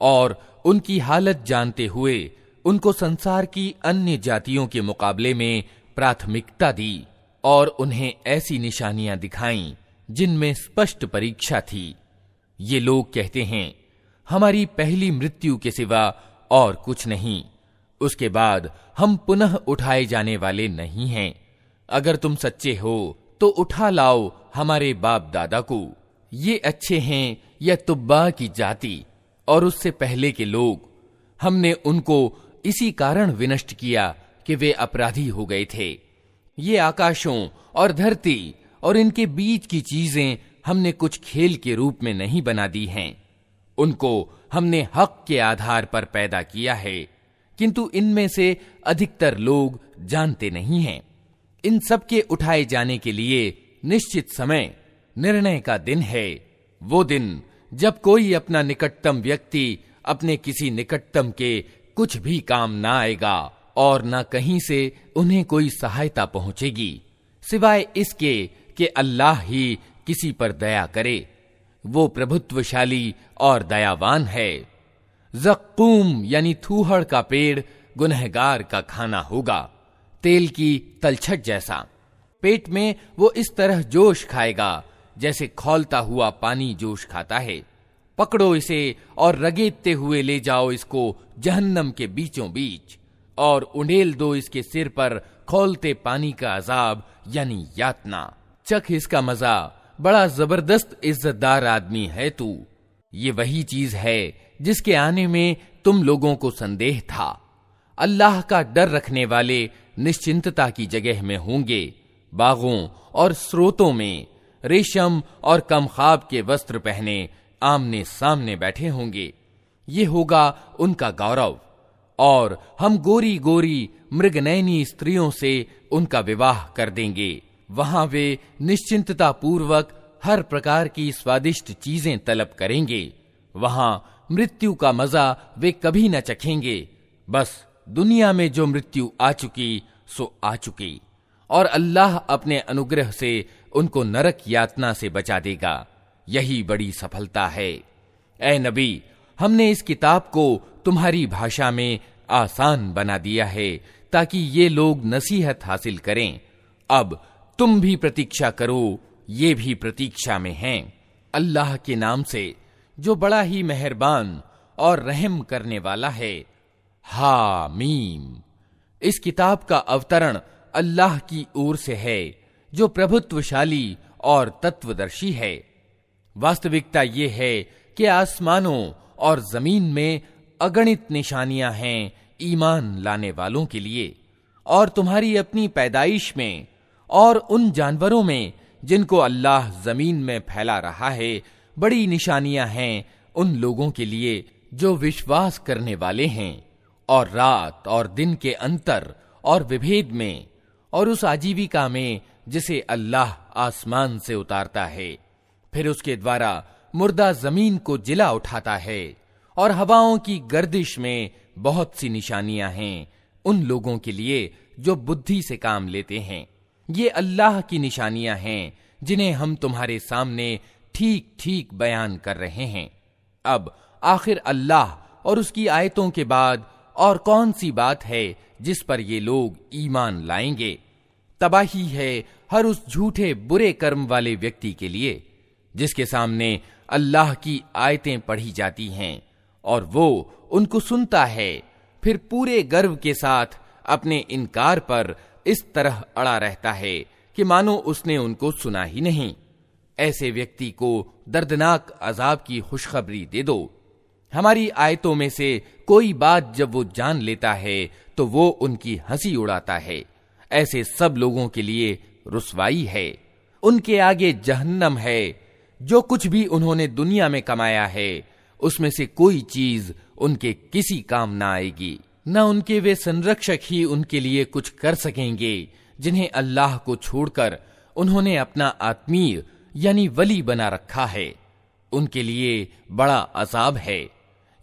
और उनकी हालत जानते हुए उनको संसार की अन्य जातियों के मुकाबले में प्राथमिकता दी और उन्हें ऐसी निशानियां दिखाईं जिनमें स्पष्ट परीक्षा थी। ये लोग कहते हैं, हमारी पहली मृत्यु के सिवा और कुछ नहीं, उसके बाद हम पुनः उठाए जाने वाले नहीं हैं। अगर तुम सच्चे हो तो उठा लाओ हमारे बाप दादा को। ये अच्छे हैं या तुब्बा की जाति और उससे पहले के लोग, हमने उनको इसी कारण विनष्ट किया कि वे अपराधी हो गए थे। ये आकाशों और धरती और इनके बीच की चीजें हमने कुछ खेल के रूप में नहीं बना दी हैं। उनको हमने हक के आधार पर पैदा किया है, किंतु इनमें से अधिकतर लोग जानते नहीं हैं। इन सब के उठाए जाने के लिए निश्चित समय, निर्णय का दिन है, वो दिन जब कोई अपना निकटतम व्यक्ति अपने किसी निकटतम के कुछ भी काम ना आएगा और न कहीं से उन्हें कोई सहायता पहुंचेगी, सिवाय इसके कि अल्लाह ही किसी पर दया करे। वो प्रभुत्वशाली और दयावान है। ज़क्कूम यानी थूहड़ का पेड़ गुनहगार का खाना होगा, तेल की तलछट जैसा। पेट में वो इस तरह जोश खाएगा जैसे खौलता हुआ पानी जोश खाता है। पकड़ो इसे और रगेदते हुए ले जाओ इसको जहन्नम के बीचों बीच, और उंडेल दो इसके सिर पर खौलते पानी का अजाब यानी यातना। चख इसका मजा, बड़ा जबरदस्त इज्जतदार आदमी है तू। ये वही चीज है जिसके आने में तुम लोगों को संदेह था। अल्लाह का डर रखने वाले निश्चिंतता की जगह में होंगे, बागों और स्रोतों में रेशम और कमखाब के वस्त्र पहने आमने सामने बैठे होंगे। ये होगा उनका गौरव। और हम गोरी गोरी मृगनयनी स्त्रियों से उनका विवाह कर देंगे। वहां वे निश्चिंतता पूर्वक हर प्रकार की स्वादिष्ट चीजें तलब करेंगे। वहां मृत्यु का मजा वे कभी न चखेंगे। बस दुनिया में जो मृत्यु आ चुकी सो आ चुकी, और अल्लाह अपने अनुग्रह से उनको नरक यातना से बचा देगा। यही बड़ी सफलता है। ऐ नबी, हमने इस किताब को तुम्हारी भाषा में आसान बना दिया है ताकि ये लोग नसीहत हासिल करें। अब तुम भी प्रतीक्षा करो, ये भी प्रतीक्षा में हैं। अल्लाह के नाम से जो बड़ा ही मेहरबान और रहम करने वाला है। हामीम। इस किताब का अवतरण अल्लाह की ओर से है जो प्रभुत्वशाली और तत्वदर्शी है। वास्तविकता ये है कि आसमानों और जमीन में अगणित निशानियां हैं ईमान लाने वालों के लिए, और तुम्हारी अपनी पैदाइश में और उन जानवरों में जिनको अल्लाह जमीन में फैला रहा है बड़ी निशानियां हैं उन लोगों के लिए जो विश्वास करने वाले हैं। और रात और दिन के अंतर और विभेद में और उस आजीविका में जिसे अल्लाह आसमान से उतारता है, फिर उसके द्वारा मुर्दा जमीन को जिला उठाता है, और हवाओं की गर्दिश में बहुत सी निशानियां हैं उन लोगों के लिए जो बुद्धि से काम लेते हैं। ये अल्लाह की निशानियां हैं जिन्हें हम तुम्हारे सामने ठीक ठीक बयान कर रहे हैं। अब आखिर अल्लाह और उसकी आयतों के बाद और कौन सी बात है जिस पर ये लोग ईमान लाएंगे? तबाही है हर उस झूठे बुरे कर्म वाले व्यक्ति के लिए जिसके सामने अल्लाह की आयतें पढ़ी जाती हैं और वो उनको सुनता है, फिर पूरे गर्व के साथ अपने इनकार पर इस तरह अड़ा रहता है कि मानो उसने उनको सुना ही नहीं। ऐसे व्यक्ति को दर्दनाक अजाब की खुशखबरी दे दो। हमारी आयतों में से कोई बात जब वो जान लेता है तो वो उनकी हंसी उड़ाता है। ऐसे सब लोगों के लिए रुसवाई है। उनके आगे जहन्नम है। जो कुछ भी उन्होंने दुनिया में कमाया है उसमें से कोई चीज उनके किसी काम ना आएगी। न उनके वे संरक्षक ही उनके लिए कुछ कर सकेंगे जिन्हें अल्लाह को छोड़कर उन्होंने अपना आत्मीय यानी वली बना रखा है। उनके लिए बड़ा अजाब है।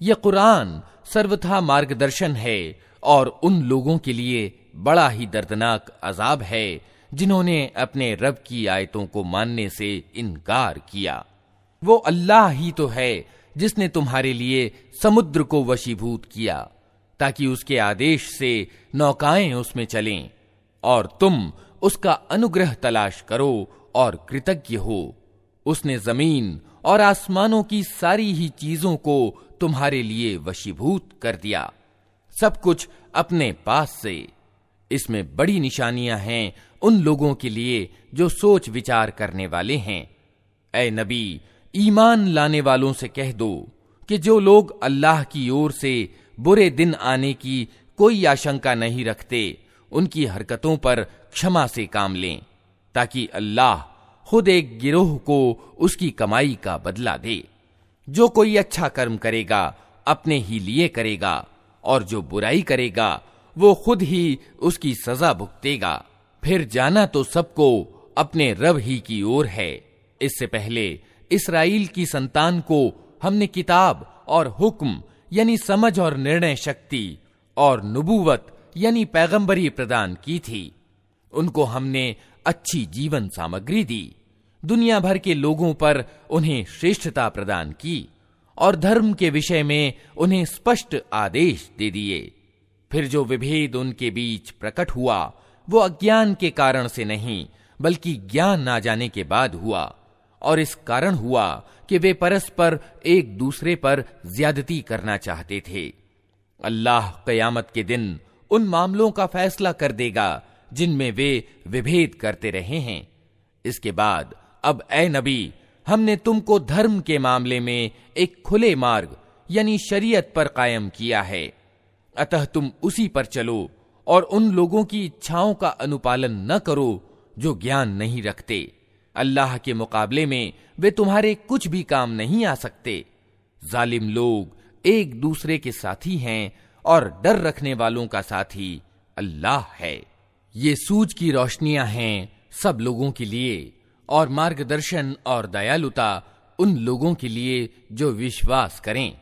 यह कुरान सर्वथा मार्गदर्शन है और उन लोगों के लिए बड़ा ही दर्दनाक अजाब है जिन्होंने अपने रब की आयतों को मानने से इनकार किया। वो अल्लाह ही तो है जिसने तुम्हारे लिए समुद्र को वशीभूत किया ताकि उसके आदेश से नौकाएं उसमें चलें और तुम उसका अनुग्रह तलाश करो और कृतज्ञ हो। उसने जमीन और आसमानों की सारी ही चीजों को तुम्हारे लिए वशीभूत कर दिया, सब कुछ अपने पास से। इसमें बड़ी निशानियां हैं उन लोगों के लिए जो सोच विचार करने वाले हैं। ऐ नबी, ईमान लाने वालों से कह दो कि जो लोग अल्लाह की ओर से बुरे दिन आने की कोई आशंका नहीं रखते, उनकी हरकतों पर क्षमा से काम लें ताकि अल्लाह खुद एक गिरोह को उसकी कमाई का बदला दे। जो कोई अच्छा कर्म करेगा अपने ही लिए करेगा और जो बुराई करेगा वो खुद ही उसकी सजा भुगतेगा। फिर जाना तो सबको अपने रब ही की ओर है। इससे पहले इस्राएल की संतान को हमने किताब और हुक्म यानी समझ और निर्णय शक्ति और नबूवत यानी पैगंबरी प्रदान की थी। उनको हमने अच्छी जीवन सामग्री दी, दुनिया भर के लोगों पर उन्हें श्रेष्ठता प्रदान की और धर्म के विषय में उन्हें स्पष्ट आदेश दे दिए। फिर जो विभेद उनके बीच प्रकट हुआ वो अज्ञान के कारण से नहीं बल्कि ज्ञान ना जाने के बाद हुआ, और इस कारण हुआ कि वे परस्पर एक दूसरे पर ज्यादती करना चाहते थे। अल्लाह कयामत के दिन उन मामलों का फैसला कर देगा जिनमें वे विभेद करते रहे हैं। इसके बाद अब ए नबी, हमने तुमको धर्म के मामले में एक खुले मार्ग यानी शरीयत पर कायम किया है, अतः तुम उसी पर चलो और उन लोगों की इच्छाओं का अनुपालन न करो जो ज्ञान नहीं रखते। अल्लाह के मुकाबले में वे तुम्हारे कुछ भी काम नहीं आ सकते। जालिम लोग एक दूसरे के साथी हैं और डर रखने वालों का साथी अल्लाह है। ये सूझ की रोशनियां हैं सब लोगों के लिए और मार्गदर्शन और दयालुता उन लोगों के लिए जो विश्वास करें।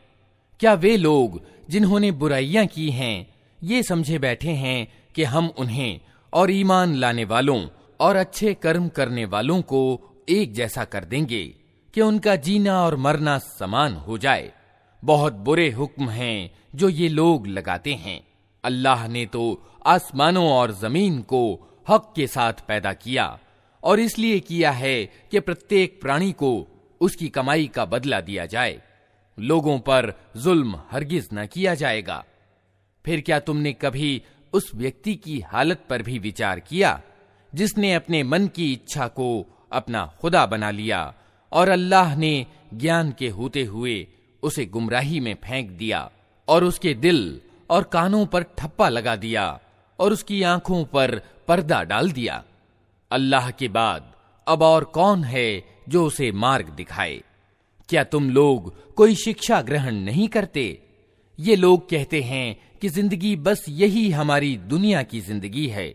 क्या वे लोग जिन्होंने बुराइयां की हैं ये समझे बैठे हैं कि हम उन्हें और ईमान लाने वालों और अच्छे कर्म करने वालों को एक जैसा कर देंगे कि उनका जीना और मरना समान हो जाए? बहुत बुरे हुक्म हैं जो ये लोग लगाते हैं। अल्लाह ने तो आसमानों और जमीन को हक के साथ पैदा किया और इसलिए किया है कि प्रत्येक प्राणी को उसकी कमाई का बदला दिया जाए। लोगों पर जुल्म हरगिज न किया जाएगा। फिर क्या तुमने कभी उस व्यक्ति की हालत पर भी विचार किया जिसने अपने मन की इच्छा को अपना खुदा बना लिया और अल्लाह ने ज्ञान के होते हुए उसे गुमराही में फेंक दिया और उसके दिल और कानों पर ठप्पा लगा दिया और उसकी आंखों पर पर्दा डाल दिया? अल्लाह के बाद अब और कौन है जो उसे मार्ग दिखाए? क्या तुम लोग कोई शिक्षा ग्रहण नहीं करते? ये लोग कहते हैं कि जिंदगी बस यही हमारी दुनिया की जिंदगी है,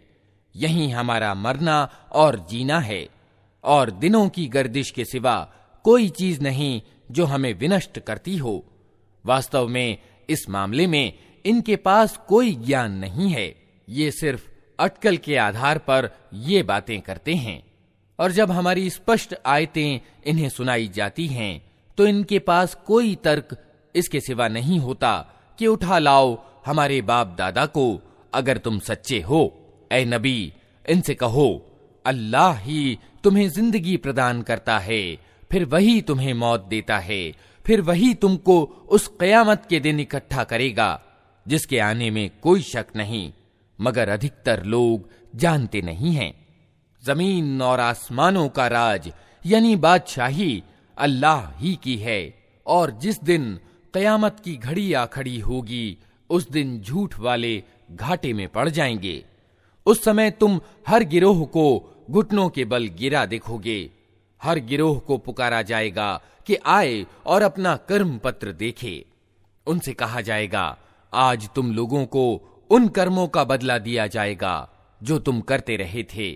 यही हमारा मरना और जीना है और दिनों की गर्दिश के सिवा कोई चीज नहीं जो हमें विनष्ट करती हो। वास्तव में इस मामले में इनके पास कोई ज्ञान नहीं है। ये सिर्फ अटकल के आधार पर ये बातें करते हैं, और जब हमारी स्पष्ट आयतें इन्हें सुनाई जाती हैं तो इनके पास कोई तर्क इसके सिवा नहीं होता कि उठा लाओ हमारे बाप दादा को, अगर तुम सच्चे हो। ऐ नबी, इनसे कहो, अल्लाह ही तुम्हें जिंदगी प्रदान करता है, फिर वही तुम्हें मौत देता है, फिर वही तुमको उस क़यामत के दिन इकट्ठा करेगा जिसके आने में कोई शक नहीं, मगर अधिकतर लोग जानते नहीं हैं। जमीन और आसमानों का राज यानी बादशाही अल्लाह ही की है, और जिस दिन क़यामत की घड़ी आ खड़ी होगी उस दिन झूठ वाले घाटे में पड़ जाएंगे। उस समय तुम हर गिरोह को घुटनों के बल गिरा देखोगे। हर गिरोह को पुकारा जाएगा कि आए और अपना कर्म पत्र देखे। उनसे कहा जाएगा, आज तुम लोगों को उन कर्मों का बदला दिया जाएगा जो तुम करते रहे थे।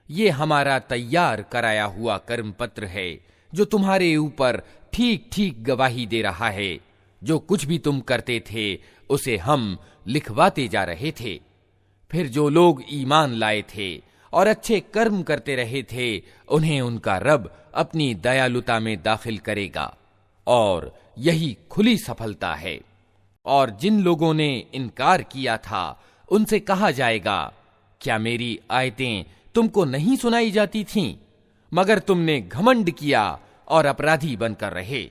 ये हमारा तैयार कराया हुआ कर्म पत्र है जो तुम्हारे ऊपर ठीक ठीक गवाही दे रहा है। जो कुछ भी तुम करते थे उसे हम लिखवाते जा रहे थे। फिर जो लोग ईमान लाए थे और अच्छे कर्म करते रहे थे उन्हें उनका रब अपनी दयालुता में दाखिल करेगा, और यही खुली सफलता है। और जिन लोगों ने इनकार किया था उनसे कहा जाएगा, क्या मेरी आयतें तुमको नहीं सुनाई जाती थीं? मगर तुमने घमंड किया और अपराधी बनकर रहे।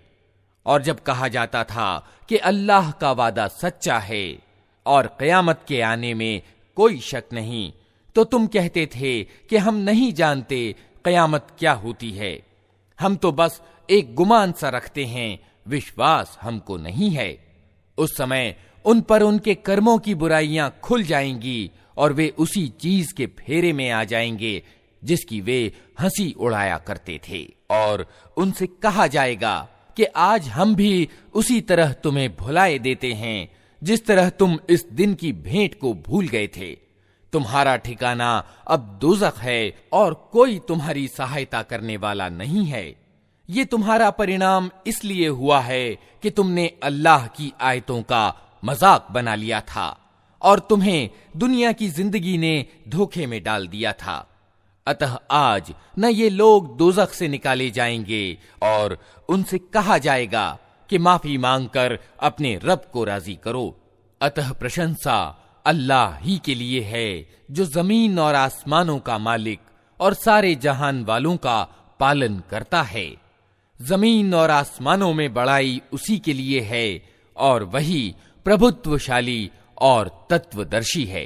और जब कहा जाता था कि अल्लाह का वादा सच्चा है और क़यामत के आने में कोई शक नहीं, तो तुम कहते थे कि हम नहीं जानते क़यामत क्या होती है, हम तो बस एक गुमान सा रखते हैं, विश्वास हमको नहीं है। उस समय उन पर उनके कर्मों की बुराइयां खुल जाएंगी और वे उसी चीज के फेरे में आ जाएंगे जिसकी वे हंसी उड़ाया करते थे। और उनसे कहा जाएगा कि आज हम भी उसी तरह तुम्हें भुलाए देते हैं जिस तरह तुम इस दिन की भेंट को भूल गए थे। तुम्हारा ठिकाना अब दोज़ख है और कोई तुम्हारी सहायता करने वाला नहीं है। ये तुम्हारा परिणाम इसलिए हुआ है कि तुमने अल्लाह की आयतों का मजाक बना लिया था और तुम्हें दुनिया की जिंदगी ने धोखे में डाल दिया था। अतः आज न ये लोग दोज़ख से निकाले जाएंगे और उनसे कहा जाएगा कि माफी मांगकर अपने रब को राजी करो। अतः प्रशंसा अल्लाह ही के लिए है जो जमीन और आसमानों का मालिक और सारे जहान वालों का पालन करता है। जमीन और आसमानों में बड़ाई उसी के लिए है और वही प्रभुत्वशाली और तत्वदर्शी है।